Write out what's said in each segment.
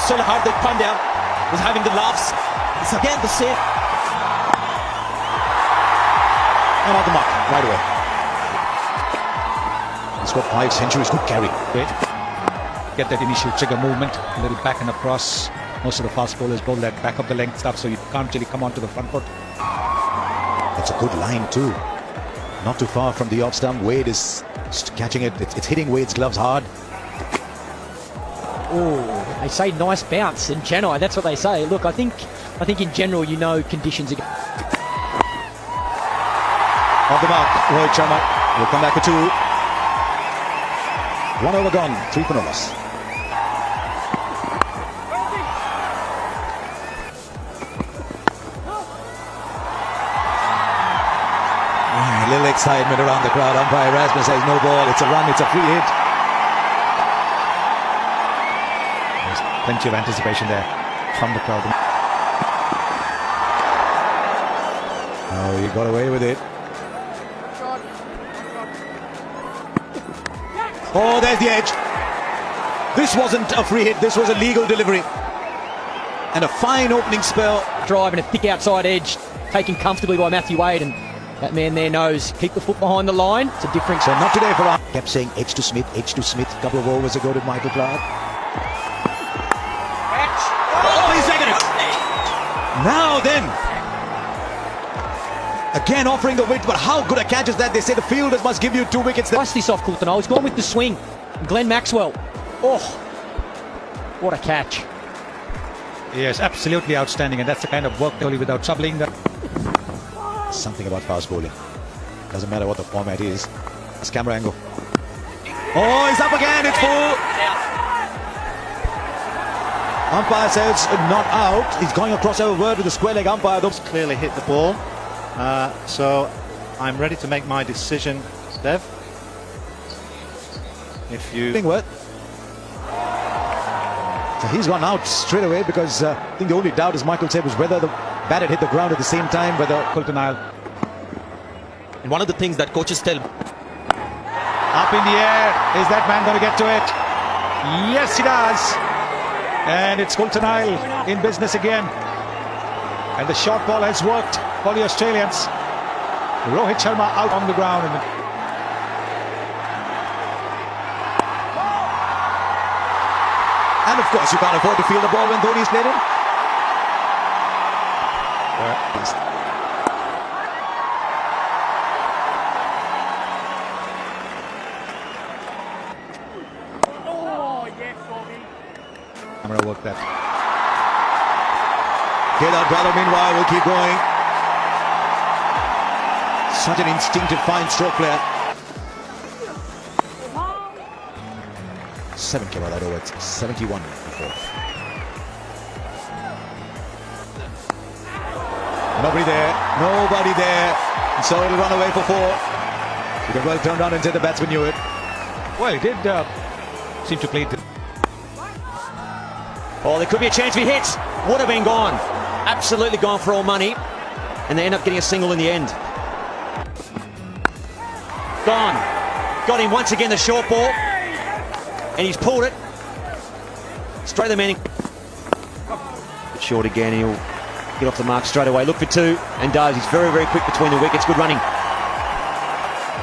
still Hardik Pandya was having the laughs. It's again the same. And on the mark, right away. He's got 5 centuries, good carry. Get that initial trigger movement, a little back and across. Most of the fast bowlers bowl that back up the length stuff, so you can't really come onto the front foot. That's a good line too. Not too far from the off stump. Wade is catching it. It's hitting Wade's gloves hard. Oh, they say nice bounce in Chennai. That's what they say. Look, I think in general, you know, conditions are. On the mark, Rohit Sharma will come back for 2. 1 over gone, 3 for no loss. A little excitement around the crowd. Umpire Rasmus says no ball. It's a run. It's a free hit. There's plenty of anticipation there from the crowd. Oh, he got away with it. Oh, there's the edge. This wasn't a free hit. This was a legal delivery. And a fine opening spell. Drive and a thick outside edge, taken comfortably by Matthew Wade, and that man there knows keep the foot behind the line. It's a difference. So not today for us. Kept saying edge to Smith, edge to Smith. A couple of overs ago to Michael Clark. Oh, he's taken it. Now then. Again offering the width, but how good a catch is that? They say the fielders must give you 2 wickets. Slice this off Coulter. He's gone with the swing. Glenn Maxwell. Oh, what a catch. Yes, absolutely outstanding, and that's the kind of work totally without troubling that. Something about fast bowling. Doesn't matter what the format is. It's camera angle. Oh, he's up again. It's full. Umpire says not out. He's going across over word with the square leg umpire. Those clearly hit the ball. So I'm ready to make my decision, Dev. If you What? So he's gone out straight away because I think the only doubt, as Michael said, was whether the bat had hit the ground at the same time, whether Coulter Nile And one of the things that coaches tell. up in the air. Is that man going to get to it? Yes, he does. And it's Coulter Nile in business again. And the short ball has worked for the Australians. Rohit Sharma out on the ground. And of course, you can't afford to field the ball when Dhoni's played in. I'm going to work that. Kedar Brother, meanwhile, will keep going. Such an instinctive, fine stroke player. 7 came out that over. It's 71 before. Nobody there. Nobody there. And so it'll run away for 4. You can well turn around and say the batsman knew it. Well, he did seem to play it. Oh, there could be a chance if he hits. Would have been gone. Absolutely gone for all money. And they end up getting a single in the end. Gone. Got him once again, the short ball. And he's pulled it. Straight to the man. Short again, he'll get off the mark straight away. Look for 2, and does. He's very, very quick between the wickets. Good running.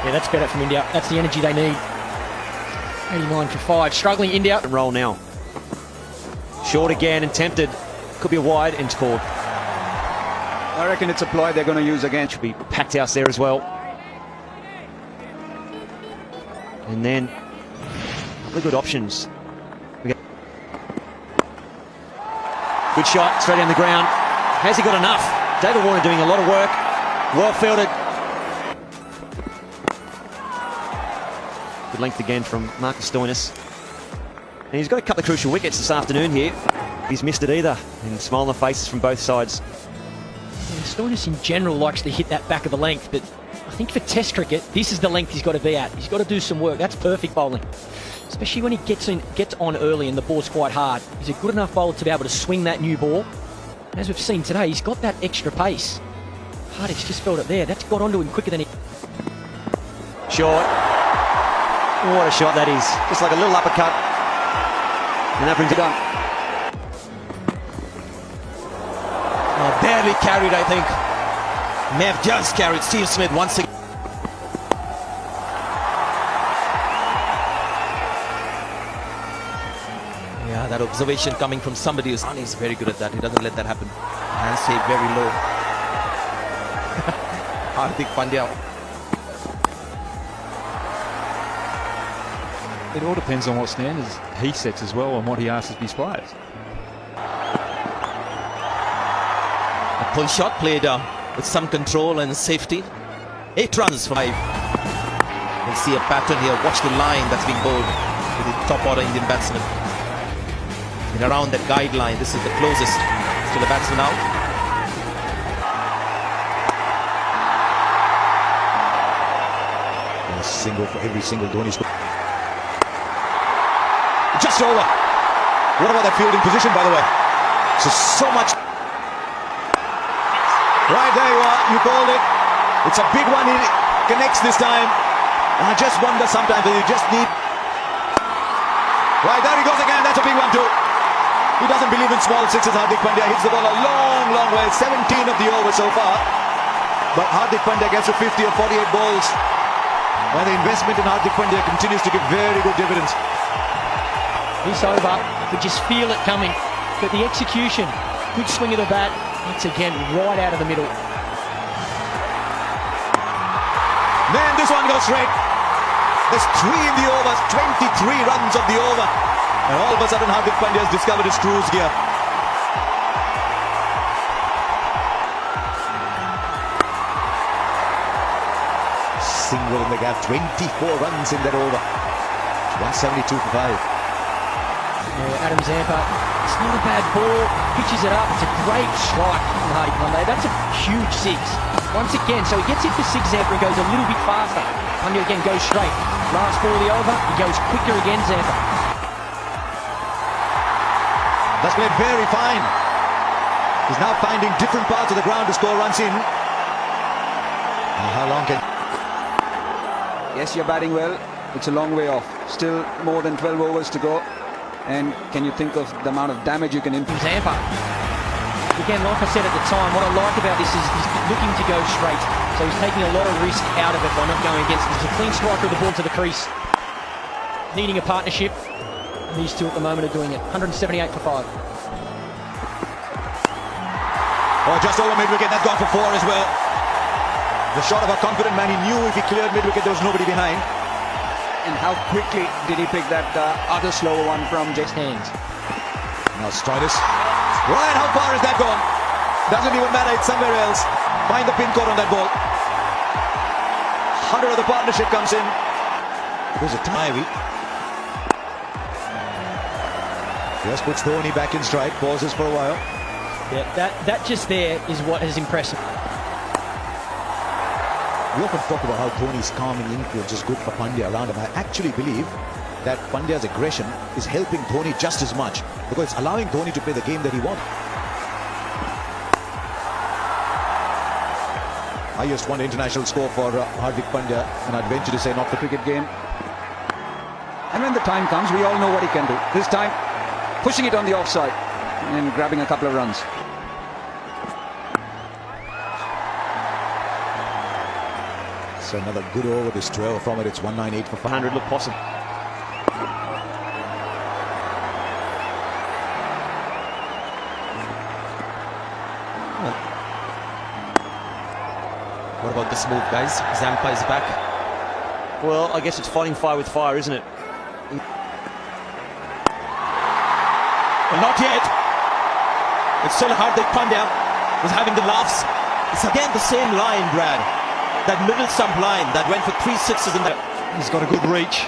Yeah, that's better from India. That's the energy they need. 89 for 5. Struggling India. Roll now. Short again and tempted. Could be a wide and scored. I reckon it's a ploy they're going to use again. Should be packed house there as well. And then a couple of good options. Good shot, straight down the ground. Has he got enough? David Warner doing a lot of work. Well fielded. Good length again from Marcus Stoinis. And he's got a couple of crucial wickets this afternoon here. He's missed it either. And smile on the faces from both sides. Yeah, Stoinis in general likes to hit that back of the length, but I think for Test cricket, this is the length he's got to be at. He's got to do some work. That's perfect bowling, especially when he gets on early and the ball's quite hard. He's a good enough bowler to be able to swing that new ball. And as we've seen today, he's got that extra pace. Hardik's just felt it there. That's got onto him quicker than he... Short. What a shot that is. Just like a little uppercut. And that brings it on. barely carried, I think. May have just carried Steve Smith once again. Yeah, that observation coming from somebody who's he's very good at that. He doesn't let that happen. And stay very low. Hardik Pandya. It all depends on what standards he sets as well and what he asks of his players. A pull shot played with some control and safety. 8 runs for 5. We'll see a pattern here. Watch the line that's being bowled to the top order Indian batsman. And around that guideline, this is the closest to the batsman out. A single for every single Dhoni score. Just over. What about that fielding position, by the way? So much. Right, there you are. You called it. It's a big one. He connects this time. And I just wonder sometimes that you just need... Right, there he goes again. That's a big one too. He doesn't believe in small sixes. Hardik Pandya hits the ball a long, long way. 17 of the over so far. But Hardik Pandya gets to 50 or 48 balls. And the investment in Hardik Pandya continues to give very good dividends. This over, you could just feel it coming. But the execution, good swing of the bat, once again, right out of the middle. Man, this one goes straight. There's 3 in the over, 23 runs of the over. And all of a sudden, Hardik Pandya has discovered his cruise gear. Single in the gap, 24 runs in that over. 172 for 5. Adam Zampa, it's not a bad ball, pitches it up, it's a great strike from Hardik Pandya. That's a huge 6. Once again, so he gets it for 6 Zampa, he goes a little bit faster. Pandya again goes straight. Last ball of the over, he goes quicker again, Zampa. That's played very fine. He's now finding different parts of the ground to score runs in. Now how long can... Yes, you're batting well. It's a long way off. Still more than 12 overs to go. And can you think of the amount of damage you can inflict? Zampa. Again, like I said at the time, what I like about this is he's looking to go straight. So he's taking a lot of risk out of it by not going against it. He's a clean striker of the ball to the crease. Needing a partnership. These two at the moment are doing it. 178 for 5. Oh, just over mid-wicket. That's gone for 4 as well. The shot of a confident man. He knew if he cleared mid-wicket, there was nobody behind. And how quickly did he pick that other slower one from Just hands. Now Stritus. Right, how far has that gone? Doesn't even matter, it's somewhere else. Find the pin code on that ball. Hunter of the partnership comes in. There's a tie. Just puts Dhoni back in stride, pauses for a while. Yeah, that just there is what is impressive. We often talk about how Dhoni's calming influence is good for Pandya around him. I actually believe that Pandya's aggression is helping Dhoni just as much because it's allowing Dhoni to play the game that he wants. Highest one international score for Hardik Pandya, and I'd venture to say not the cricket game. And when the time comes, we all know what he can do. This time, pushing it on the offside and grabbing a couple of runs. So another good over, this 12 from it. It's 198 for 100 look possible. What about this move, guys? Zampa is back. Well, I guess it's fighting fire with fire, isn't it? Well, not yet. It's still Hardik Pandya was having the laughs. It's again the same line, Brad. That middle stump line that went for 3 sixes in there. He's got a good reach.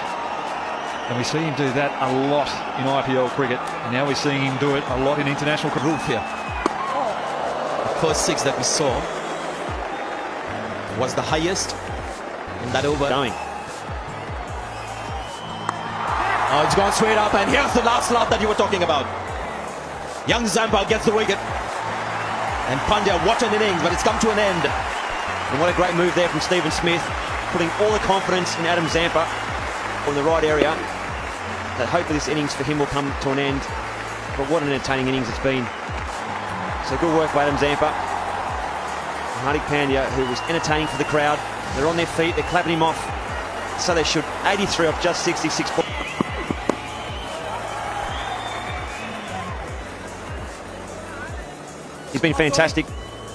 And we see him do that a lot in IPL cricket. And now we're seeing him do it a lot in international cricket. Roof here. The first 6 that we saw was the highest in that over. Going. Oh, it's gone straight up, and here's the last laugh that you were talking about. Young Zampa gets the wicket. And Pandya, what an innings, but it's come to an end. And what a great move there from Stephen Smith, putting all the confidence in Adam Zampa on the right area. That hopefully this innings for him will come to an end. But what an entertaining innings it's been. So good work by Adam Zampa. Hardik Pandya, who was entertaining for the crowd. They're on their feet, they're clapping him off. So they should. 83 off just 66 balls. He's been fantastic.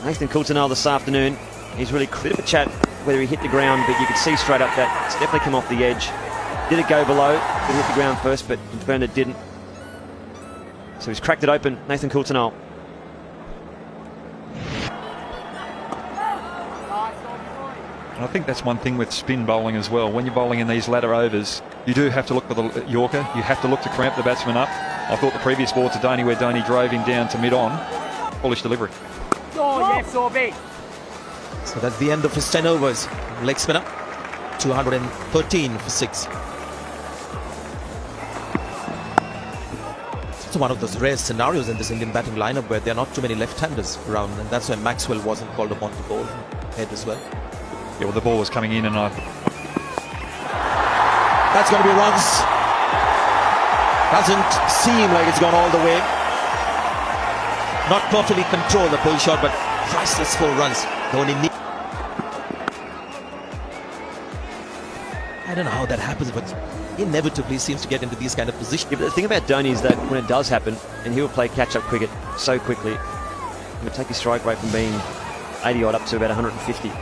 Nathan Coulter this afternoon. He's really a bit of a chat whether he hit the ground, but you could see straight up that it's definitely come off the edge. Did it go below? Did it hit the ground first, but confirmed it didn't. So he's cracked it open, Nathan Coulter. I think that's one thing with spin bowling as well. When you're bowling in these latter overs, you do have to look for the Yorker. You have to look to cramp the batsman up. I thought the previous ball to Dhoni, where Dhoni drove him down to mid-on, bullish delivery. So that's the end of his 10 overs. Leg spinner, 213 for 6. It's one of those rare scenarios in this Indian batting lineup where there are not too many left-handers around, and that's why Maxwell wasn't called upon to bowl head as well. Yeah, well, the ball was coming in, and that's going to be runs. Doesn't seem like it's gone all the way. Not perfectly controlled the pull shot, but priceless 4 runs. I don't know how that happens, but inevitably seems to get into these kind of positions. Yeah, but the thing about Dhoni is that when it does happen, and he will play catch-up cricket so quickly, he will take his strike rate from being 80-odd up to about 150.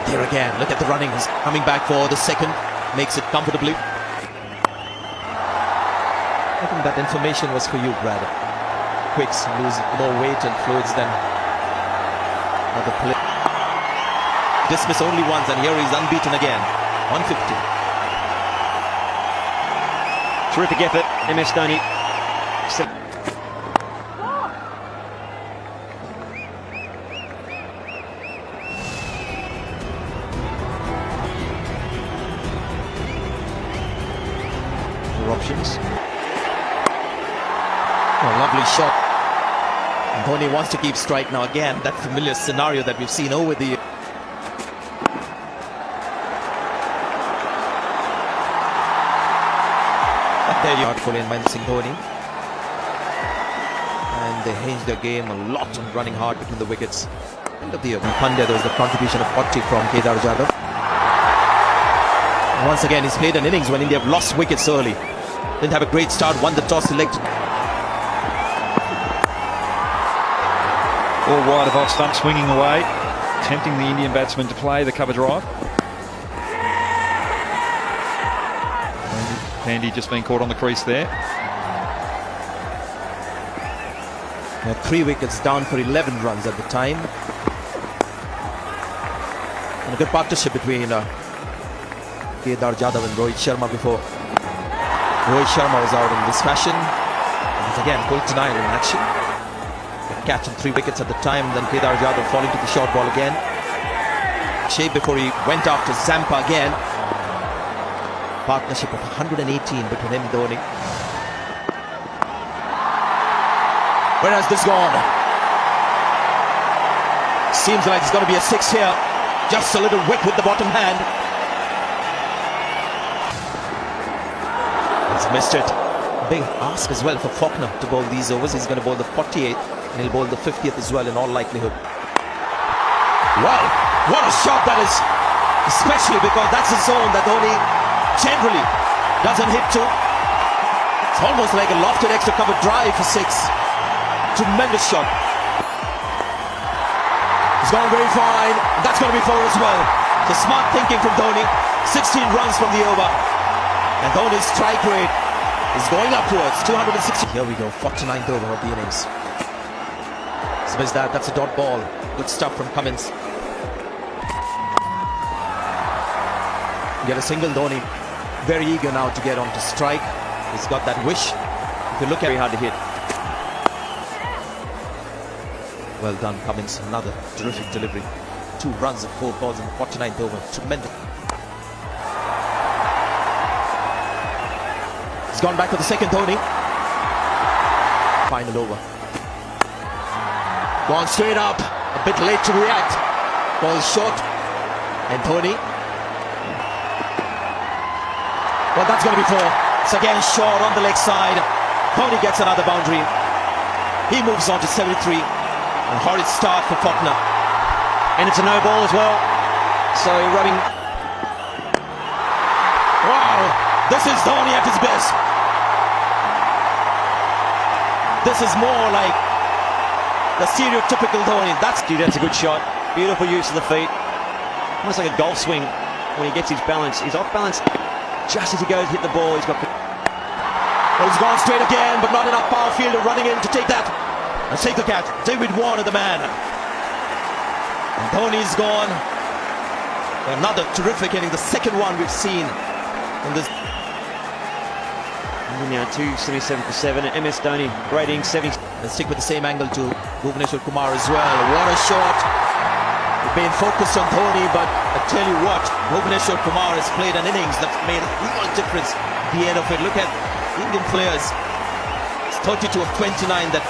Here again, look at the running. He's coming back for the second, makes it comfortably. I think that information was for you, Brad. Quicks lose more weight and fluids than other players. Dismiss only once, and here he's unbeaten again. 150. Terrific effort, MS Dhoni. Options. Oh, lovely shot. And Dhoni wants to keep strike now again. That familiar scenario that we've seen over the years. There you are, full in Mahendra Singh Dhoni. And they hinged their game a lot on running hard between the wickets. End of the year. Pandya, there was the contribution of 40 from Kedar Jadhav. Once again, he's played an innings when India have lost wickets early. Didn't have a great start, won the toss, selected. all wide of off stump, swinging away, tempting the Indian batsman to play the cover drive. Pandya just been caught on the crease there. Now 3 wickets down for 11 runs at the time. And a good partnership between Kedar Jadhav and Rohit Sharma before. Rohit Sharma was out in this fashion. And again, Coulter in action. Catching 3 wickets at the time, then Kedar Jadhav falling to the short ball again. Shape before he went after Zampa again. Partnership of 118 between him and Dhoni. Where has this gone? Seems like it's going to be a 6 here. Just a little wick with the bottom hand. He's missed it. Big ask as well for Faulkner to bowl these overs. He's going to bowl the 48th and he'll bowl the 50th as well in all likelihood. Wow, what a shot that is. Especially because that's a zone that Dhoni generally doesn't hit to. It's almost like a lofted extra cover drive for 6. Tremendous shot. It's gone very fine. That's going to be 4 as well. So smart thinking from Dhoni. 16 runs from the over. And Dhoni's strike rate is going upwards. 260. Here we go. 49th over of the innings. So there's that. That's a dot ball. Good stuff from Cummins. Get a single. Dhoni very eager now to get on to strike. He's got that wish. If you look at it, hard to hit. Well done, Cummins. Another terrific delivery. 2 runs of 4 balls in the 49th over. Tremendous. He's gone back for the second, Dhoni. Final over. Gone straight up. A bit late to react. Ball short. And Dhoni. Well, that's going to be 4. It's again short on the leg side. Dhoni gets another boundary. He moves on to 73. A horrid start for Faulkner. And it's a no ball as well. So rubbing. Wow, this is Dhoni at his best. This is more like the stereotypical Dhoni. That's a good shot. Beautiful use of the feet. Almost like a golf swing when he gets his balance. He's off balance just as he goes to hit the ball. He's got. Well, he's gone straight again, but not enough power fielder running in to take that. And take the catch. David Warner, the man. And Dhoni's gone. Another terrific inning. The second one we've seen in this. Now 277 for 7. MS Dhoni, great innings, 70. Let's stick with the same angle to Bhuvneshwar Kumar as well. What a shot. We've been focused on Dhoni, but I tell you what, Bhuvneshwar Kumar has played an innings that's made a real difference at the end of it. Look at Indian players. It's 32 of 29 that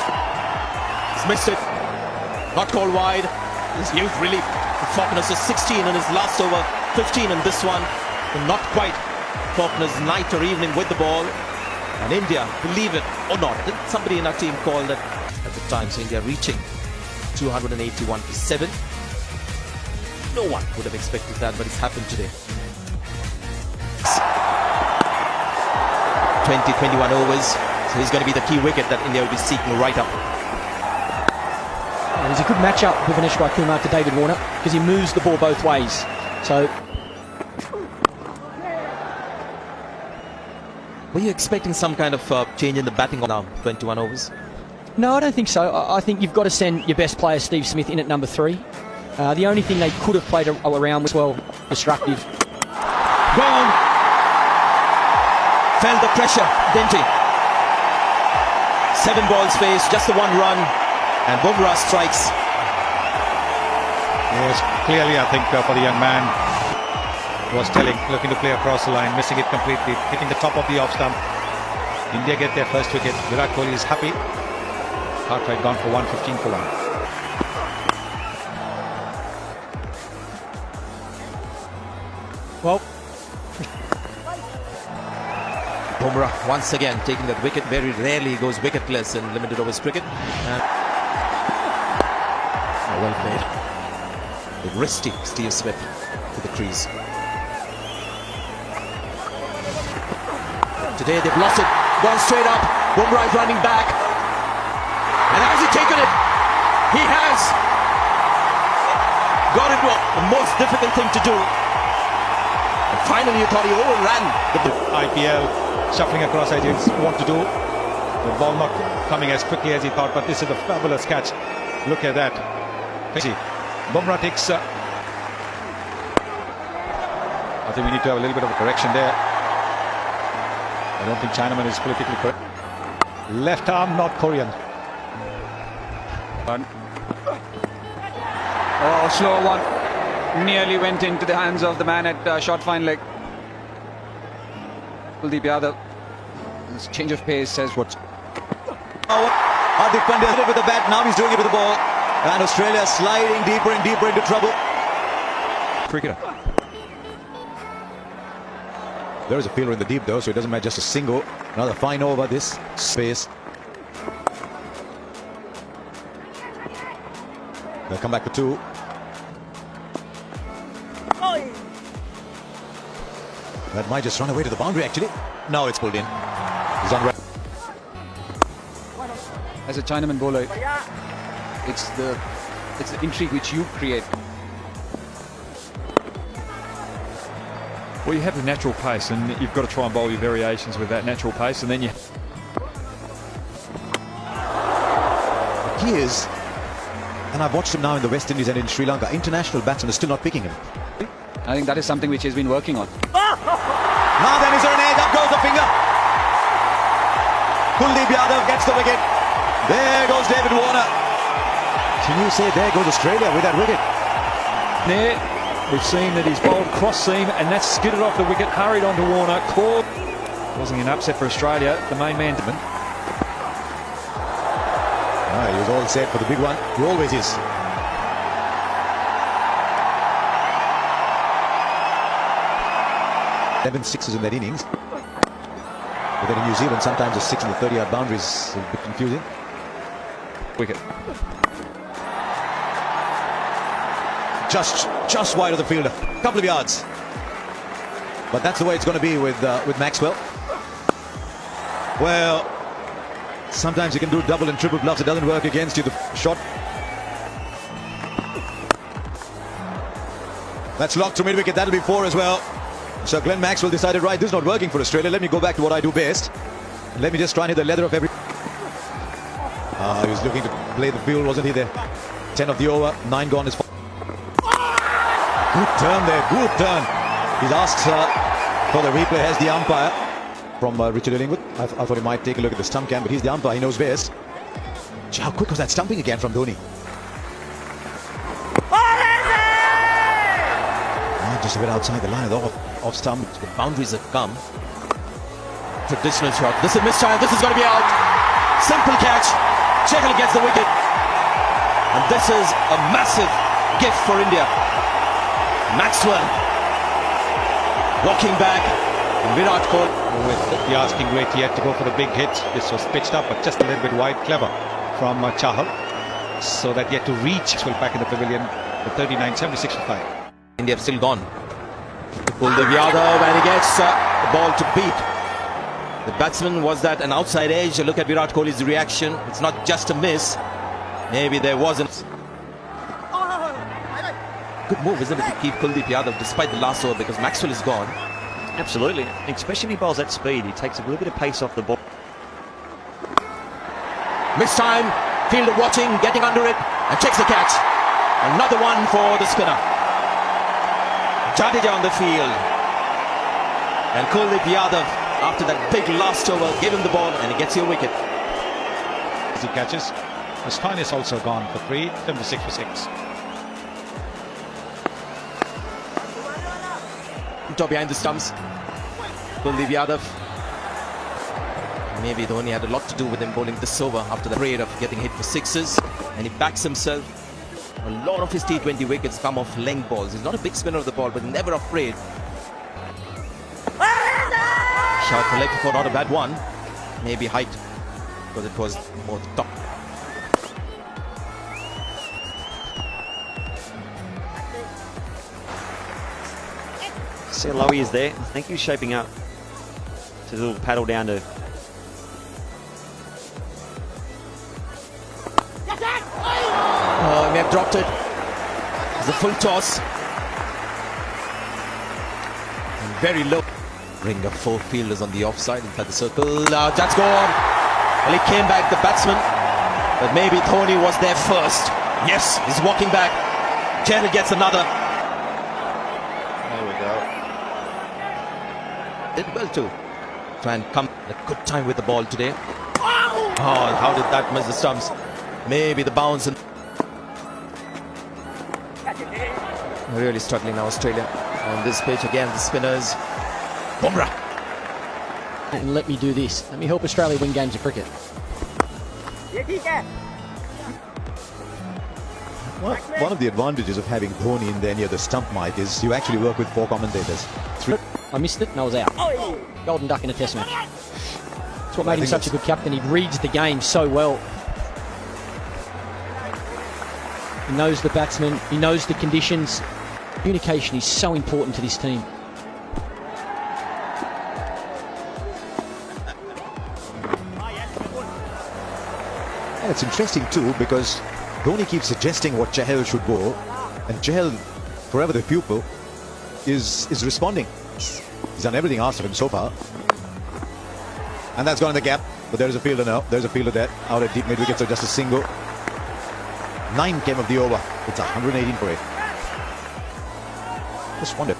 he's missed it. Not called wide. His huge relief. Faulkner's just 16 in his last over, 15 in this one. But not quite Faulkner's night or evening with the ball. And India, believe it or not, did somebody in our team call that at the time? So India reaching 281 for 7. No one would have expected that, but it's happened today. 20-21 overs. So he's going to be the key wicket that India will be seeking right up. And it's a good matchup, Bhuvneshwar Kumar to David Warner, because he moves the ball both ways. So. Were you expecting some kind of change in the batting on now, 21 overs? No, I don't think so. I think you've got to send your best player, Steve Smith, in at number 3. The only thing they could have played around was, well, destructive. Gone! Felt the pressure, didn't he? 7 balls faced, just the 1 run, and Bumrah strikes. Yes, clearly, I think for the young man, was telling, looking to play across the line, missing it completely, hitting the top of the off stump. India get their first wicket. Virat Kohli is happy. Cartwright gone for 115 for 1. Well, Bumrah once again taking that wicket. Very rarely he goes wicketless in limited overs cricket. And well played. The wristy Steve Smith to the crease. Today they've lost it, gone straight up. Bumrah is running back. And has he taken it? He has. Got into the most difficult thing to do. And finally you thought he overran the IPL shuffling across as he want to do. The ball not coming as quickly as he thought, but this is a fabulous catch. Look at that. Bumrah takes. I think we need to have a little bit of a correction there. I don't think Chinaman is politically correct. Left arm, not Korean. Oh, slow one. Nearly went into the hands of the man at short fine leg. Kuldeep Yadav. This change of pace says what. Hardik Pandya hit it with the bat. Now he's doing it with the ball. And Australia sliding deeper and deeper into trouble. Cricketer. There is a fielder in the deep though, so it doesn't matter, just a single. Another fine over this space. They'll come back for 2. That might just run away to the boundary actually. No, it's pulled in. He's on right. As a Chinaman bowler, it's the intrigue which you create. Well, you have the natural pace, and you've got to try and bowl your variations with that natural pace, and then you. He is, and I've watched him now in the West Indies and in Sri Lanka. International batsmen are still not picking him. I think that is something which he's been working on. Now then, is there an edge? Up goes the finger. Kuldeep Yadav gets the wicket. There goes David Warner. Can you say there goes Australia with that wicket? There, we've seen that he's bowled cross seam, and that's skidded off the wicket, hurried onto Warner. Caught. Wasn't an upset for Australia. The main man. He was all set for the big one. He always is. 7 sixes in that innings. But then in New Zealand, sometimes a 6 in the 30-yard boundary is a bit confusing. Wicket. Just wide of the fielder, a couple of yards. But that's the way it's going to be with Maxwell. Well, sometimes you can do double and triple bluffs. It doesn't work against you. The shot. That's locked to mid-wicket. That'll be 4 as well. So Glenn Maxwell decided, right, this is not working for Australia. Let me go back to what I do best. And let me just try and hit the leather of every... he was looking to play the field, wasn't he there? 10 of the over, 9 gone is... Good turn there, good turn. He's asked for the replay. Has the umpire from Richard Illingwood. I thought he might take a look at the stump cam, but he's the umpire. He knows best. Gee, how quick was that stumping again from Dhoni? Just a bit outside the line off stump. The boundaries have come. Traditional shot. This is missed time. This is going to be out. Simple catch. Chahal gets the wicket. And this is a massive gift for India. Maxwell walking back. Virat Kohli with the asking weight, he had to go for the big hit. This was pitched up, but just a little bit wide. Clever from Chahal, so that he had to reach Maxwell back in the pavilion. The 39, 76 for 5. India have still gone. Kuldeep Yadav, and he gets the ball to beat. The batsman, was that an outside edge? Look at Virat Kohli's reaction. It's not just a miss. Maybe there wasn't. Good move, isn't it, to keep Kuldeep Yadav despite the last over, because Maxwell is gone. Absolutely, especially if he bowls that speed. He takes a little bit of pace off the ball. Missed time, fielder watching, getting under it, and takes the catch. Another one for the spinner. Jadeja on the field. And Kuldeep Yadav, after that big last over, gave him the ball, and he gets your wicket. He catches. Stein is also gone for 3, 76 for 6. Top behind the stumps. Kuldeep Yadav. Maybe Dhoni had a lot to do with him bowling this over after the parade of getting hit for 6s. And he backs himself. A lot of his T20 wickets come off length balls. He's not a big spinner of the ball, but never afraid. Shot for leg before, not a bad one. Maybe height, because it was more the top. See how low he is there. I think he's shaping up to do a little paddle down to... Oh, he may have dropped it. It's a full toss. And very low. Ring of 4 fielders on the offside inside the circle. That's gone. Well, he came back, the batsman. But maybe Dhoni was there first. Yes, he's walking back. Chahal gets another. There we go. Did well too. Try and come at a good time with the ball today. Oh, how did that miss the stumps? Maybe the bounce. And really struggling now, Australia. On this pitch again, the spinners. Bumrah. And let me do this. Let me help Australia win games of cricket. Well, one of the advantages of having Dhoni in there near the stump mic is you actually work with 4 commentators. I missed it and I was out. Golden duck in a test match. That's what made him such a good captain. He reads the game so well. He knows the batsman. He knows the conditions. Communication is so important to this team. And it's interesting too because Dhoni keeps suggesting what Chahal should bowl, and Chahal, forever the pupil, is responding. He's done everything asked of him so far. And that's gone in the gap, but there is a fielder now. There's a fielder there, out at deep mid-wicket, so just a single. 9 came of the over. It's 118 for 8. Just wondered.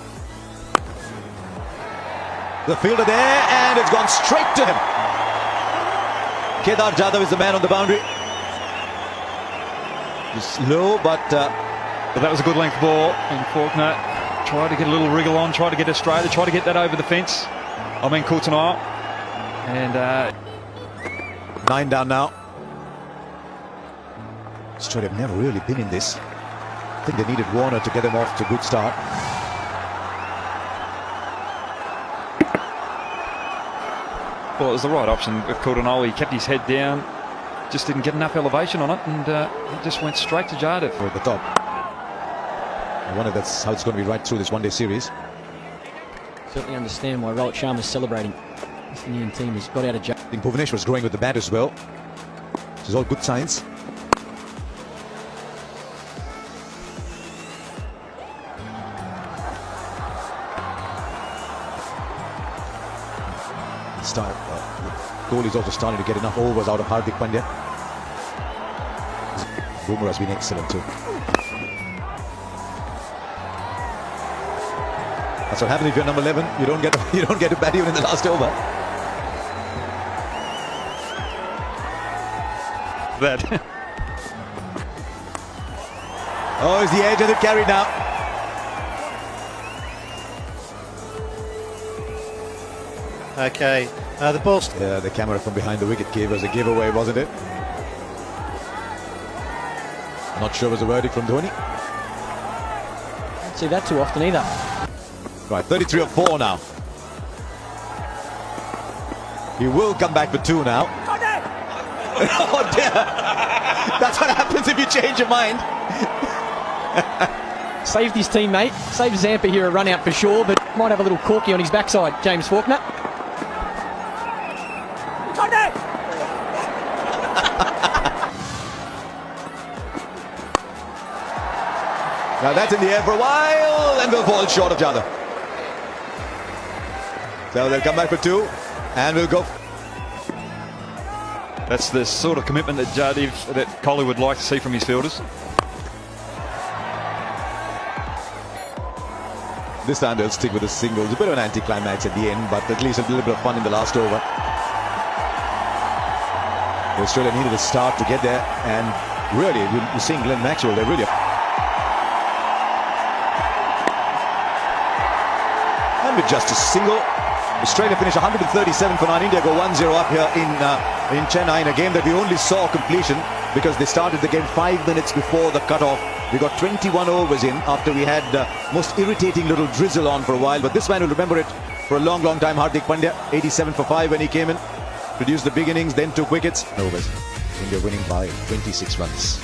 The fielder there, and it's gone straight to him. Kedar Jadhav is the man on the boundary. It's low, but that was a good length ball. And Faulkner tried to get a little wriggle on, tried to get Australia, tried to get that over the fence. I mean, Coulter-Nile. And 9 down now. Australia have never really been in this. I think they needed Warner to get them off to a good start. Well, it was the right option with Coulter-Nile. He kept his head down, just didn't get enough elevation on it, and he just went straight to Jardine. At the top. I wonder that's how it's going to be right through this one-day series. Certainly understand why Rohit Sharma's celebrating. This Indian team has got out of jail. I think Bhuvanesh was growing with the bat as well, which is all good signs. Kohli's also starting to get enough overs out of Hardik Pandya. Bumrah has been excellent too. That's what happens if you're number 11. You don't get to bat even in the last over. That. Oh, is the edge of it carried now? Okay, the ball's... Yeah, the camera from behind the wicket gave us a giveaway, wasn't it? Not sure it was a verdict from Dhoni. Don't see that too often either. Right, 33 or 4 now. He will come back for 2 now. Oh dear! That's what happens if you change your mind. Saved his teammate. Saved Zampa here a run out for sure, but might have a little corky on his backside, James Faulkner. Now that's in the air for a while and will fall short of Jadhav. So they'll come back for 2 and we'll go. That's the sort of commitment that that Kohli would like to see from his fielders. This time they'll stick with the singles. A bit of an anticlimax at the end, but at least a little bit of fun in the last over. Australia needed a start to get there, and really, you're seeing Glenn Maxwell, they're really... And with just a single, Australia finish 137 for 9. India go 1-0 up here in Chennai in a game that we only saw completion because they started the game 5 minutes before the cut-off. We got 21 overs in after we had most irritating little drizzle on for a while. But this man will remember it for a long, long time. Hardik Pandya, 87 for 5 when he came in. Produced the big innings, then took wickets. Overs. India winning by 26 runs.